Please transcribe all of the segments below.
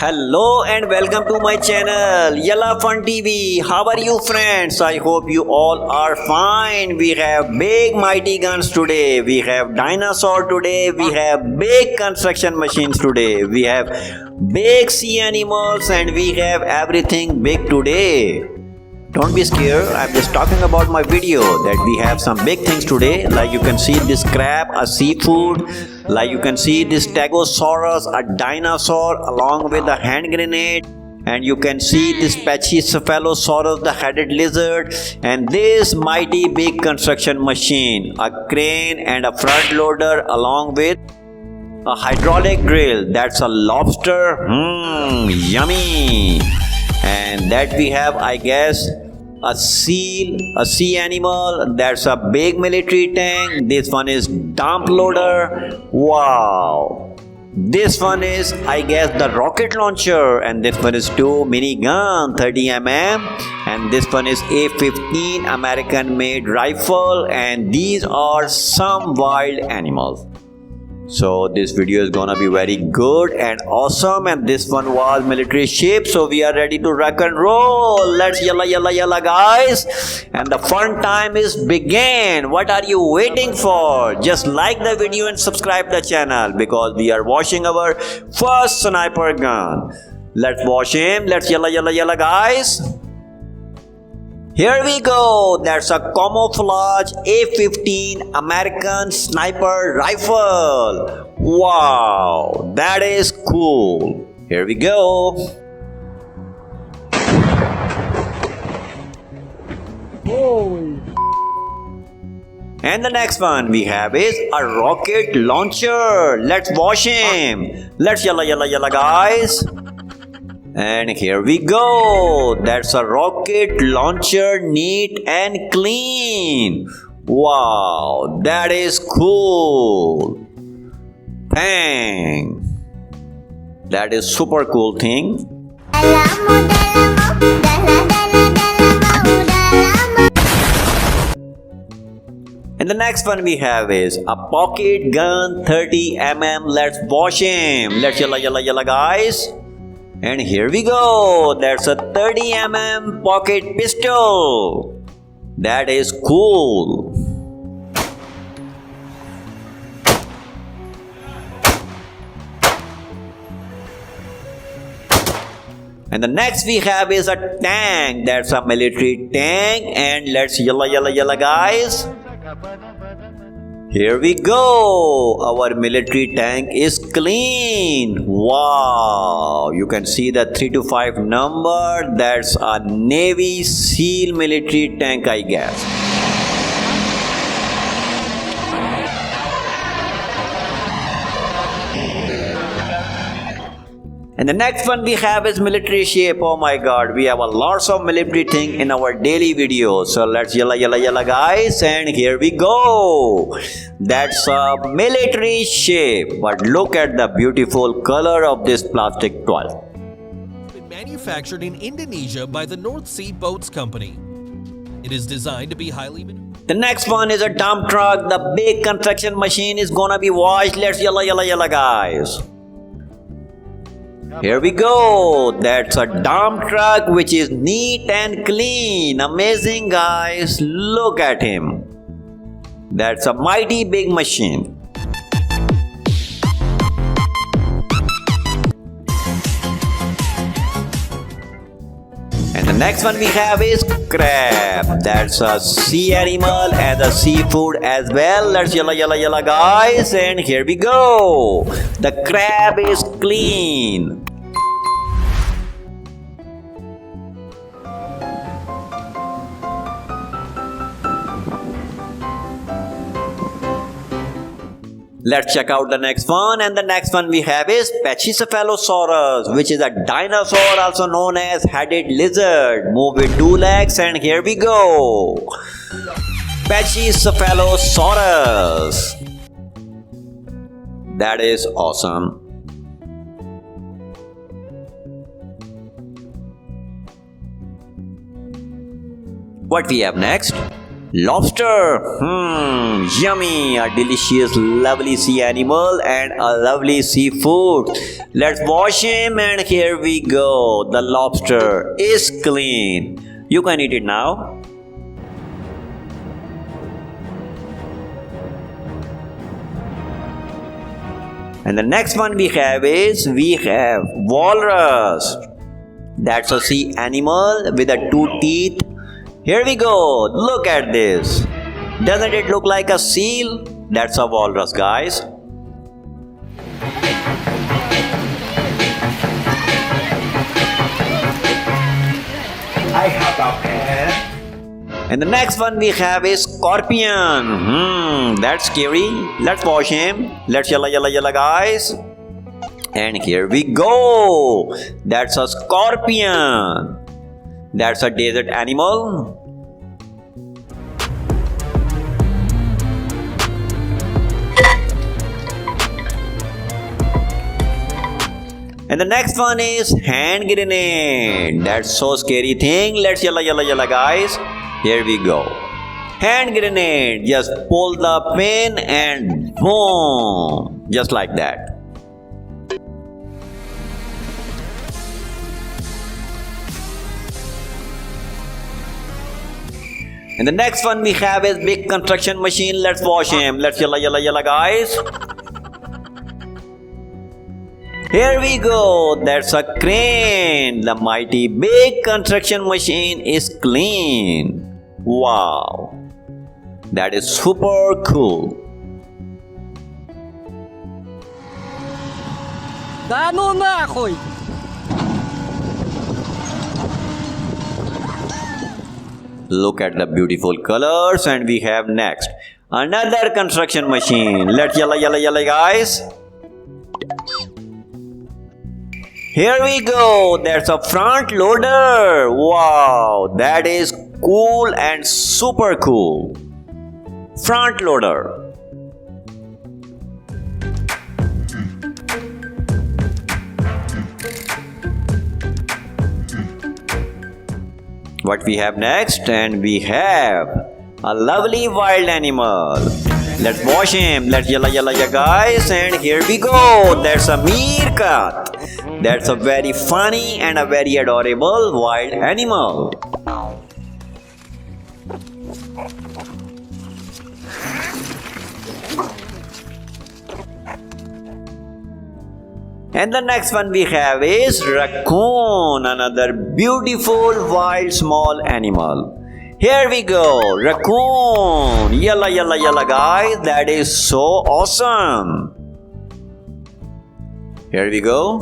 Hello and welcome to my channel Yalla Fun TV. How are you friends? I hope you all are fine. We have big mighty guns today. We have dinosaur today. We have big construction machines today. We have big sea animals and we have everything big today. Don't be scared, I'm just talking about my video that we have some big things today. Like you can see this crab, a seafood. Like you can see this stegosaurus, a dinosaur along with a hand grenade. And you can see this pachycephalosaurus, the headed lizard. And this mighty big construction machine, a crane and a front loader along with a hydraulic drill. That's a lobster. Yummy. And that we have, I guess, a seal, a sea animal. That's a big military tank. This one is dump loader. Wow. This one is, I guess, the rocket launcher. And this one is two minigun 30mm. And this one is A-15 American made rifle. And these are some wild animals. So this video is gonna be very good and awesome, and this one was military ship, so we are ready to rock and roll. Let's yalla guys, and the fun time is begin. What are you waiting for? Just like the video and subscribe the channel because we are washing our first sniper gun. Let's wash him. Let's yalla guys. Here we go, that's a camouflage A-15 American sniper rifle. Wow, that is cool. Here we go. Holy. And the next one we have is a rocket launcher. Let's wash him. Let's yalla guys. And here we go. That's a rocket launcher, neat and clean. Wow, that is cool. Bang. That is super cool thing. And the next one we have is a pocket gun 30mm. Let's wash him. Let's yalla guys. And here we go, that's a 30mm pocket pistol. That is cool. And the next we have is a tank. That's a military tank. And let's yalla guys. Here we go. Our military tank is clean. Wow. You can see the 325 number. That's a Navy SEAL military tank, I guess. And the next one we have is military ship. Oh my god, we have a lots of military thing in our daily videos. So let's yalla guys, and here we go. That's a military ship. But look at the beautiful color of this plastic toy. Been manufactured in Indonesia by the North Sea Boats Company. It is designed to be highly maneuverable. The next one is a dump truck. The big construction machine is gonna be washed. Let's yalla guys. Here we go. That's a dump truck which is neat and clean. Amazing guys. Look at him. That's a mighty big machine. And the next one we have is crab. That's a sea animal and a seafood as well. Let's yalla guys, and here we go. The crab is clean. Let's check out the next one, and the next one we have is Pachycephalosaurus, which is a dinosaur also known as headed lizard. Move with two legs, and here we go. Pachycephalosaurus. That is awesome. What we have next? Lobster. Yummy. A delicious, lovely sea animal and a lovely seafood. Let's wash him and here we go. The lobster is clean. You can eat it now. And the next one we have walrus. That's a sea animal with a 2 teeth. Here we go. Look at this. Doesn't it look like a seal? That's a walrus, guys. I have a pen. And the next one we have is scorpion. That's scary. Let's wash him. Let's yalla guys. And here we go. That's a scorpion. That's a desert animal. And the next one is hand grenade. That's so scary thing. Let's yalla guys. Here we go. Hand grenade. Just pull the pin and boom. Just like that. And the next one we have is big construction machine. Let's wash him. Let's yalla guys. Here we go. That's a crane. The mighty big construction machine is clean. Wow. That is super cool. Dano na ako eh. Look at the beautiful colors and we have next another construction machine. Let's yalla guys. Here we go. That's a front loader. Wow, that is cool and super cool. Front loader. What we have next? And we have a lovely wild animal. Let's wash him. Let's yalla guys. And here we go. That's a meerkat. That's a very funny and a very adorable wild animal. And the next one we have is raccoon, another beautiful wild small animal. Here we go, raccoon. Yalla guys, that is so awesome. Here we go.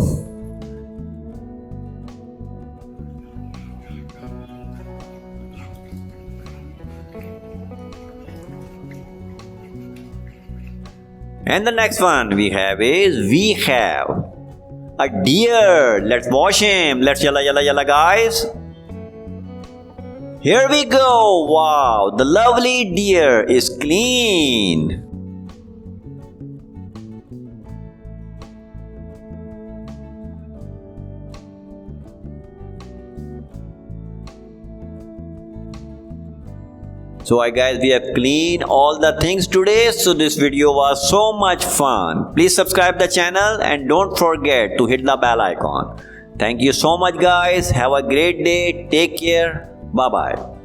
And the next one we have a deer. Let's wash him. Let's yalla guys. Here we go. Wow, the lovely deer is clean. So guys, we have cleaned all the things today. So this video was so much fun. Please subscribe the channel and don't forget to hit the bell icon. Thank you so much guys. Have a great day. Take care. Bye bye.